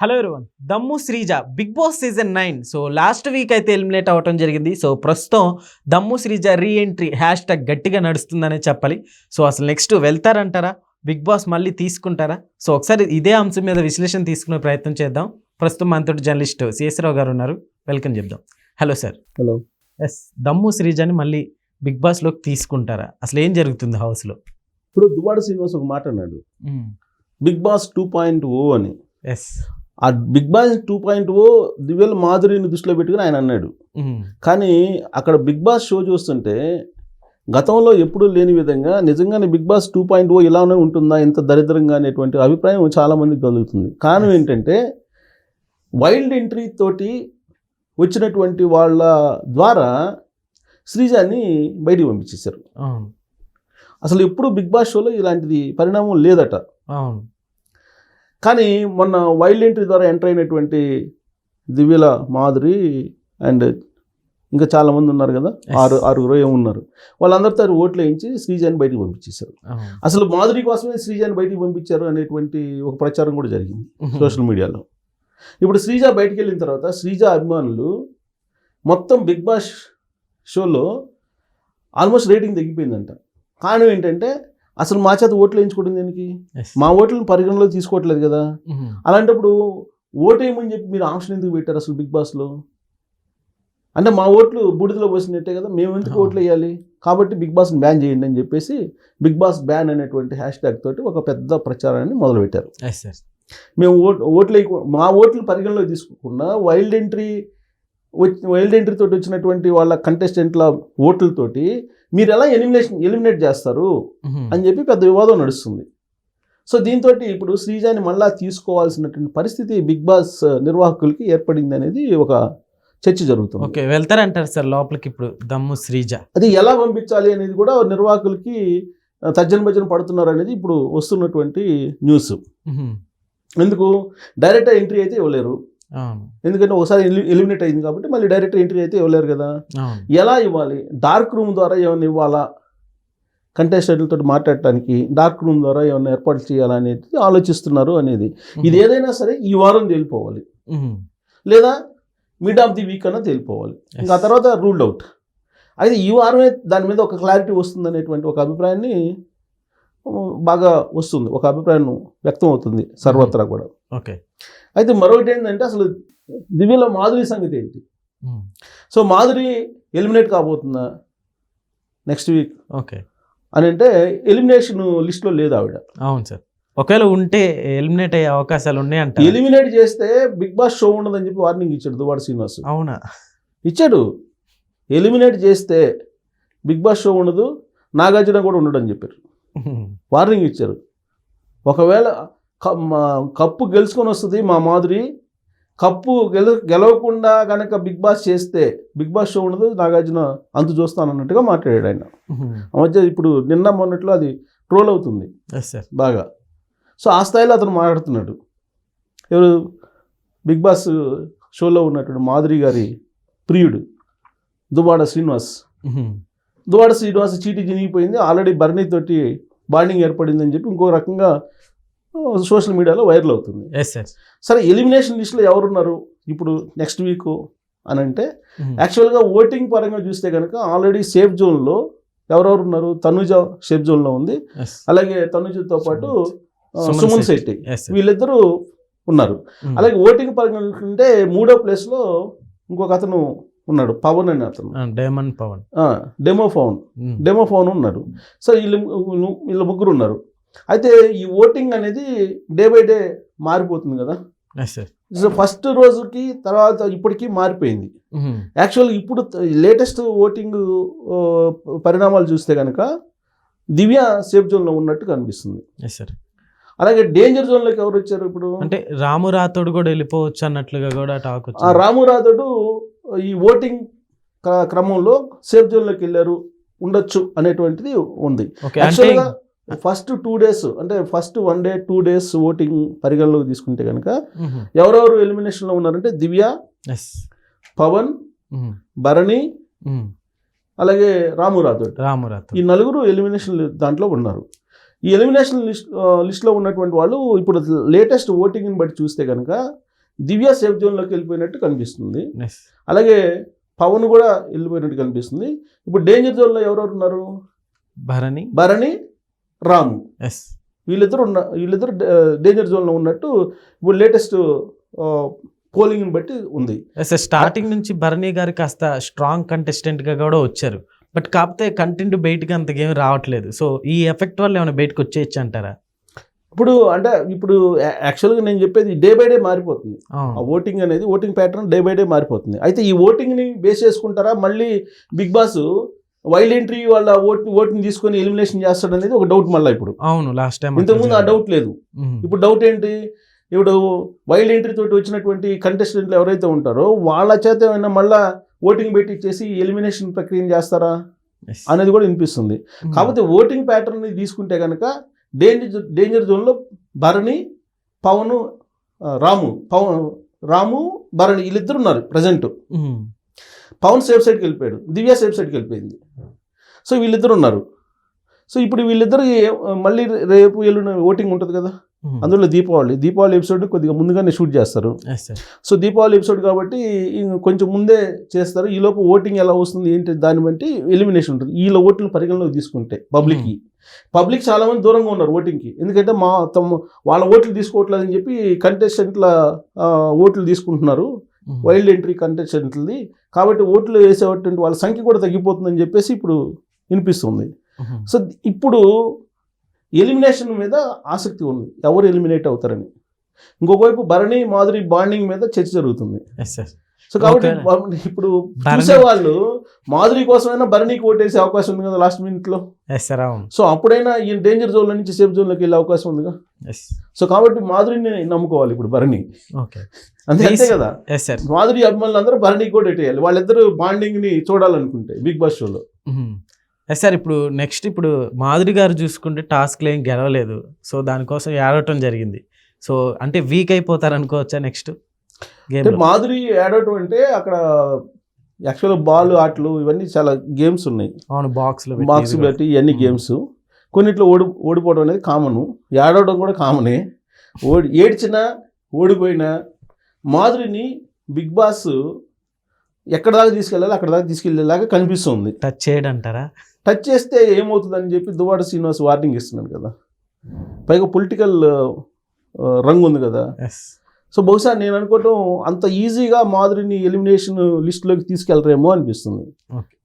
Hello everyone, Dammu Sreeja Bigg Boss season 9 so last week అయితే eliminate అవ్వటం జరిగింది. సో ప్రస్తుతం దమ్ము శ్రీజ రీఎంట్రీ హ్యాష్ ట్యాగ్ గట్టిగా నడుస్తుందనే చెప్పాలి. సో అసలు నెక్స్ట్ వెళ్తారంటారా, బిగ్ బాస్ మళ్ళీ తీసుకుంటారా? సో ఒకసారి ఇదే అంశం మీద విశ్లేషణ తీసుకునే ప్రయత్నం చేద్దాం. ప్రస్తుతం మనతోటి జర్నలిస్ట్ సిఎస్రావు గారు ఉన్నారు, వెల్కమ్ చెప్దాం. Hello sir. హలో. ఎస్, దమ్ము శ్రీజని మళ్ళీ బిగ్ బాస్లోకి తీసుకుంటారా? అసలు ఏం జరుగుతుంది హౌస్లో? ఇప్పుడు దువ్వాడ శ్రీనివాస్ ఒక మాట అన్నాడు, బిగ్ బాస్ 2.0 అని. ఎస్, ఆ బిగ్ బాస్ 2.0 దివ్యల మాధురిని దృష్టిలో పెట్టుకుని ఆయన అన్నాడు. కానీ అక్కడ బిగ్ బాస్ షో చూస్తుంటే గతంలో ఎప్పుడూ లేని విధంగా నిజంగానే బిగ్ బాస్ 2.0 ఇలానే ఉంటుందా, ఎంత దరిద్రంగా అనేటువంటి అభిప్రాయం చాలా మందికి కలుగుతుంది. కారణం ఏంటంటే వైల్డ్ ఎంట్రీ తోటి వచ్చినటువంటి వాళ్ళ ద్వారా శ్రీజాని బయటికి పంపించేశారు. అసలు ఎప్పుడు బిగ్ బాస్ షోలో ఇలాంటిది పరిణామం లేదట. కానీ మొన్న వైల్డ్ ఎంట్రీ ద్వారా ఎంటర్ అయినటువంటి దివ్యల మాధురి అండ్ ఇంకా చాలామంది ఉన్నారు కదా, ఆరుగురు ఏమున్నారు, వాళ్ళందరితో ఓట్లు వేయించి శ్రీజాని బయటికి పంపించేశారు. అసలు మాధురి కోసమే శ్రీజాని బయటికి పంపించారు అనేటువంటి ఒక ప్రచారం కూడా జరిగింది సోషల్ మీడియాలో. ఇప్పుడు శ్రీజ బయటికి వెళ్ళిన తర్వాత శ్రీజ అభిమానులు మొత్తం బిగ్ బాస్ షోలో ఆల్మోస్ట్ రేటింగ్ తగ్గిపోయిందంట. కారణం ఏంటంటే అసలు మా చేత ఓట్లు వేయించుకోవడం దేనికి, మా ఓట్లను పరిగణలో తీసుకోవట్లేదు కదా. అలాంటప్పుడు ఓటు వేయమని చెప్పి మీరు ఆప్షన్ ఎందుకు పెట్టారు అసలు బిగ్ బాస్లో? అంటే మా ఓట్లు బూడిదలో పోసినట్టే కదా, మేము ఎందుకు ఓట్లు వేయాలి, కాబట్టి బిగ్ బాస్ని బ్యాన్ చేయండి అని చెప్పేసి బిగ్ బాస్ బ్యాన్ అనేటువంటి హ్యాష్ ట్యాగ్ తోటి ఒక పెద్ద ప్రచారాన్ని మొదలుపెట్టారు. మేము ఓట్లు మా ఓట్లు పరిగణలో తీసుకోకుండా వైల్డ్ ఎంట్రీ తోటి వచ్చినటువంటి వాళ్ళ కంటెస్టెంట్ల ఓట్లతోటి మీరు ఎలా ఎలిమినేట్ చేస్తారు అని చెప్పి పెద్ద వివాదం నడుస్తుంది. సో దీంతో ఇప్పుడు శ్రీజాని మళ్ళా తీసుకోవాల్సినటువంటి పరిస్థితి బిగ్ బాస్ నిర్వాహకులకి ఏర్పడింది అనేది ఒక చర్చ జరుగుతుంది. ఓకే, వెళ్తారంటారు సార్ లోపలికి ఇప్పుడు దమ్ము శ్రీజ? అది ఎలా పంపించాలి అనేది కూడా నిర్వాహకులకి తర్జన భజన పడుతున్నారు అనేది ఇప్పుడు వస్తున్నటువంటి న్యూస్. ఎందుకు డైరెక్ట్ ఎంట్రీ అయితే ఇవ్వలేరు, ఎందుకంటే ఒకసారి ఎలిమినేట్ అయింది కాబట్టి మళ్ళీ డైరెక్ట్ ఎంట్రీ అయితే ఇవ్వలేరు కదా. ఎలా ఇవ్వాలి? డార్క్ రూమ్ ద్వారా ఏమైనా ఇవ్వాలా, కంటెస్టెంట్లతో మాట్లాడటానికి డార్క్ రూమ్ ద్వారా ఏమైనా ఏర్పాటు చేయాలా అనేది ఆలోచిస్తున్నారు అనేది. ఇది ఏదైనా సరే ఈ వారం తేలిపోవాలి, లేదా మిడ్ ఆఫ్ ది వీక్ అన్నా తేలిపోవాలి. ఇంకా తర్వాత రూల్డ్ అవుట్. అయితే ఈ వారమే దాని మీద ఒక క్లారిటీ వస్తుంది అనేటువంటి ఒక అభిప్రాయాన్ని బాగా వస్తుంది, ఒక అభిప్రాయం వ్యక్తం అవుతుంది సర్వత్రా కూడా. ఓకే, అయితే మరొకటి ఏంటంటే అసలు దివ్యల మాధురి సంగతి ఏంటి? సో మాధురి ఎలిమినేట్ కాబోతుందా నెక్స్ట్ వీక్? ఓకే అని అంటే ఎలిమినేషన్ లిస్ట్లో లేదు ఆవిడ. అవును సార్, ఒకవేళ ఉంటే ఎలిమినేట్ అయ్యే అవకాశాలు ఉన్నాయి అంట. ఎలిమినేట్ చేస్తే బిగ్ బాస్ షో ఉండదని చెప్పి వార్నింగ్ ఇచ్చాడు దువ్వాడ శ్రీనివాస్. అవునా? ఇచ్చాడు. ఎలిమినేట్ చేస్తే బిగ్ బాస్ షో ఉండదు, నాగార్జున కూడా ఉండడు అని చెప్పారు, వార్నింగ్ ఇచ్చారు. ఒకవేళ కప్పు గెలుచుకొని వస్తుంది మా మాధురి, కప్పు గెలవకుండా కనుక బిగ్ బాస్ చేస్తే బిగ్ బాస్ షో ఉండదు, నాగార్జున అంతు చూస్తానన్నట్టుగా మాట్లాడాడు ఆయన. ఆ మధ్య ఇప్పుడు నిన్న మొన్నట్లో అది ట్రోల్ అవుతుంది బాగా. సో ఆ స్థాయిలో అతను మాట్లాడుతున్నాడు. ఎవరు? బిగ్ బాస్ షోలో ఉన్నటువంటి మాధురి గారి ప్రియుడు దువ్వాడ శ్రీనివాస్. దువ్వాడ శ్రీనివాస్ చీటీ చినిగిపోయింది, ఆల్రెడీ బర్నీతోటి బాండింగ్ ఏర్పడిందని చెప్పి ఇంకో రకంగా సోషల్ మీడియాలో వైరల్ అవుతుంది. సరే, ఎలిమినేషన్ లిస్ట్లో ఎవరున్నారు ఇప్పుడు నెక్స్ట్ వీక్ అని అంటే యాక్చువల్గా ఓటింగ్ పరంగా చూస్తే కనుక ఆల్రెడీ సేఫ్ జోన్లో ఎవరెవరు ఉన్నారు? తనుజ సేఫ్ జోన్లో ఉంది, అలాగే తనుజతో పాటు సుమన్ శెట్టి, వీళ్ళిద్దరూ ఉన్నారు. అలాగే ఓటింగ్ పరంగా చూసుకుంటే 3వ ప్లేస్లో ఇంకొక అతను ఉన్నాడు, పవన్ అని అతను, డెమో పవన్ ఉన్నాడు. సో వీళ్ళు ముగ్గురు ఉన్నారు. అయితే ఈ ఓటింగ్ అనేది డే బై డే మారిపోతుంది కదా. సో ఫస్ట్ రోజుకి తర్వాత ఇప్పటికీ మారిపోయింది. యాక్చువల్గా ఇప్పుడు లేటెస్ట్ ఓటింగ్ పరిణామాలు చూస్తే కనుక దివ్య సేఫ్ జోన్లో ఉన్నట్టు కనిపిస్తుంది. అలాగే డేంజర్ జోన్లోకి ఎవరు వచ్చారు ఇప్పుడు? అంటే రాము రాథోడ్ కూడా వెళ్ళిపోవచ్చు అన్నట్లుగా కూడా టాక్. ఆ రాము రాథోడ్ ఈ ఓటింగ్ క్రమంలో సేఫ్ జోన్లోకి వెళ్ళారు, ఉండొచ్చు అనేటువంటిది ఉంది. యాక్చువల్గా ఫస్ట్ 2 days అంటే ఫస్ట్ 1 day 2 days ఓటింగ్ పరిగణలోకి తీసుకుంటే కనుక ఎవరెవరు ఎలిమినేషన్లో ఉన్నారంటే దివ్య, పవన్, భరణి, అలాగే రాము రాథోడ్, ఈ 4 ఎలిమినేషన్ దాంట్లో ఉన్నారు. ఈ ఎలిమినేషన్ లిస్ట్లో ఉన్నటువంటి వాళ్ళు ఇప్పుడు లేటెస్ట్ ఓటింగ్ని బట్టి చూస్తే కనుక దివ్య సేఫ్ జోన్లోకి వెళ్ళిపోయినట్టు కనిపిస్తుంది. ఎస్ అలాగే పవన్ కూడా వెళ్ళిపోయినట్టు కనిపిస్తుంది. ఇప్పుడు డేంజర్ జోన్లో ఎవరెవరు ఉన్నారు? భరణి, రాము, ఎస్ వీళ్ళిద్దరు డేంజర్ జోన్లో ఉన్నట్టు ఇప్పుడు లేటెస్ట్ పోలింగ్ని బట్టి ఉంది. ఎస్ స్టార్టింగ్ నుంచి భరణి గారు కాస్త స్ట్రాంగ్ కంటెస్టెంట్గా కూడా వచ్చారు, బట్ కాకపోతే కంటెంట్ బయటకి అంతకేం రావట్లేదు. సో ఈ ఎఫెక్ట్ వల్ల ఏమైనా బయటకు వచ్చేయచ్చు అంటారా? ఇప్పుడు యాక్చువల్గా నేను చెప్పేది డే బై డే మారిపోతుంది. ఆ ఓటింగ్ అనేది, voting pattern day by day మారిపోతుంది. అయితే ఈ ఓటింగ్ని బేస్ చేసుకుంటారా మళ్ళీ బిగ్ బాస్ వైల్డ్ ఎంట్రీ వాళ్ళ ఓటింగ్ తీసుకొని ఎలిమినేషన్ చేస్తాడు అనేది ఒక డౌట్ మళ్ళీ ఇప్పుడు. అవును, లాస్ట్ టైం ఇంతకుముందు ఆ డౌట్ లేదు. ఇప్పుడు డౌట్ ఏంటి? ఇప్పుడు వైల్డ్ ఎంట్రీ తోటి వచ్చినటువంటి కంటెస్టెంట్లు ఎవరైతే ఉంటారో వాళ్ళ చేత ఏమైనా మళ్ళీ ఓటింగ్ పెట్టి ఇచ్చేసి ఎలిమినేషన్ ప్రక్రియను చేస్తారా అనేది కూడా వినిపిస్తుంది. కాకపోతే ఓటింగ్ ప్యాటర్న్ తీసుకుంటే కనుక డేంజర్ జోన్లో భరణి, పవన్, రాము, భరణి వీళ్ళిద్దరు ఉన్నారు ప్రజెంట్. పవన్ సేఫ్ సైడ్కి వెళ్ళిపోయాడు, దివ్య సేఫ్ సైడ్కి వెళ్ళిపోయింది. సో వీళ్ళిద్దరు ఉన్నారు. సో ఇప్పుడు వీళ్ళిద్దరు మళ్ళీ రేపు ఎల్లుండి ఓటింగ్ ఉంటుంది కదా, అందులో దీపావళి ఎపిసోడ్ కొద్దిగా ముందుగానే షూట్ చేస్తారు. సో దీపావళి ఎపిసోడ్ కాబట్టి కొంచెం ముందే చేస్తారు. ఈలోపు ఓటింగ్ ఎలా వస్తుంది ఏంటి దాన్ని బట్టి ఎలిమినేషన్ ఉంటుంది. వీళ్ళ ఓట్లను పరిగణలోకి తీసుకుంటే పబ్లిక్ చాలా మంది దూరంగా ఉన్నారు ఓటింగ్కి. ఎందుకంటే వాళ్ళ ఓట్లు తీసుకోవట్లేదని చెప్పి కంటెస్టెంట్ల ఓట్లు తీసుకుంటున్నారు, వైల్డ్ ఎంట్రీ కంటెస్టెంట్లది. కాబట్టి ఓట్లు వేసేటువంటి వాళ్ళ సంఖ్య కూడా తగ్గిపోతుందని చెప్పేసి ఇప్పుడు వినిపిస్తుంది. సో ఇప్పుడు ఎలిమినేషన్ మీద ఆసక్తి ఉంది, ఎవరు ఎలిమినేట్ అవుతారని. ఇంకొక వైపు భరణి, మాధురి బాండింగ్ మీద చర్చ జరుగుతుంది. సో కాబట్టి ఇప్పుడు చూసేవాళ్ళు మాధురి కోసమైనా భరణికి ఓటేసే అవకాశం ఉంది కదా లాస్ట్ మినిట్లో. సో అప్పుడైనా ఈ డేంజర్ జోన్ నుంచి సేఫ్ జోన్లోకి వెళ్ళే అవకాశం ఉందిగా. సో కాబట్టి మాధురిని నమ్ముకోవాలి ఇప్పుడు భరణి. అంతే కదా, మాధురి అభిమానులు అందరూ భరణికి కూడా వేయాలి, వాళ్ళిద్దరు బాండింగ్ని చూడాలనుకుంటే బిగ్ బాస్ షోలో. సార్ ఇప్పుడు నెక్స్ట్ ఇప్పుడు మాధురి గారు చూసుకుంటే టాస్క్లు ఏం గెలవలేదు, సో దానికోసం ఏడవటం జరిగింది. సో అంటే వీక్ అయిపోతారు అనుకోవచ్చా నెక్స్ట్ గేమ్? మాధురి ఏడవటం అంటే అక్కడ యాక్చువల్గా బాల్ ఆటలు ఇవన్నీ చాలా గేమ్స్ ఉన్నాయి. అవును, బాక్స్ బట్టి ఇవన్నీ గేమ్స్. కొన్నిట్లో ఓడిపోవడం అనేది కామను, ఏడవడం కూడా కామనే. ఏడ్చినా ఓడిపోయినా మాధురిని బిగ్ బాస్ ఎక్కడ దాకా తీసుకెళ్ళాలి అక్కడ దాకా తీసుకెళ్ళేలాగా కనిపిస్తుంది. టచ్ చేయడంటారా? టచ్ చేస్తే ఏమవుతుందని చెప్పి దువ్వాడ శ్రీనివాస్ వార్నింగ్ ఇస్తున్నాడు కదా. పైగా పొలిటికల్ రంగు ఉంది కదా. సో బహుశా నేను అనుకోవటం అంత ఈజీగా మాధురిని ఎలిమినేషన్ లిస్టులోకి తీసుకెళ్లరేమో అనిపిస్తుంది.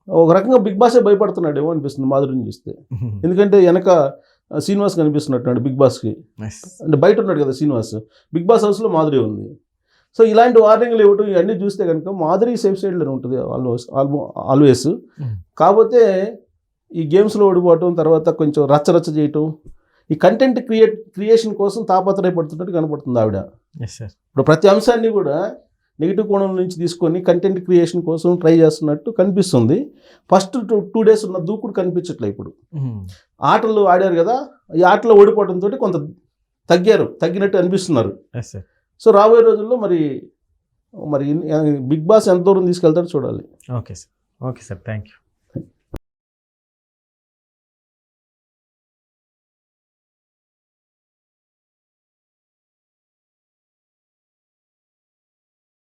ఒక రకంగా బిగ్ బాసే భయపడుతున్నాడేమో అనిపిస్తుంది మాధురిని చూస్తే. ఎందుకంటే వెనక శ్రీనివాస్ కనిపిస్తున్నట్టున్నాడు బిగ్ బాస్కి. అంటే బయట ఉన్నాడు కదా శ్రీనివాస్, బిగ్ బాస్ హౌస్లో మాధురి ఉంది. సో ఇలాంటి వార్నింగ్లు ఇవ్వటం ఇవన్నీ చూస్తే కనుక మాధురి సేఫ్ సైడ్లోనే ఉంటుంది ఆల్వేస్. కాకపోతే ఈ గేమ్స్లో ఓడిపోవటం, తర్వాత కొంచెం రచ్చరచ్చ చేయటం, ఈ కంటెంట్ క్రియేషన్ కోసం తాపత్రయపడుతున్నట్టు కనపడుతుంది ఆవిడ. ఇప్పుడు ప్రతి అంశాన్ని కూడా నెగిటివ్ కోణం నుంచి తీసుకొని కంటెంట్ క్రియేషన్ కోసం ట్రై చేస్తున్నట్టు కనిపిస్తుంది. ఫస్ట్ 2 days ఉన్న దూకుడు కనిపించట్లే. ఇప్పుడు ఆటలు ఆడారు కదా, ఈ ఆటలో ఓడిపోవడంతో కొంత తగ్గినట్టు అనిపిస్తున్నారు. సో రాబోయే రోజుల్లో మరి బిగ్ బాస్ ఎంత దూరం తీసుకెళ్తారో చూడాలి. Okay sir, thank you.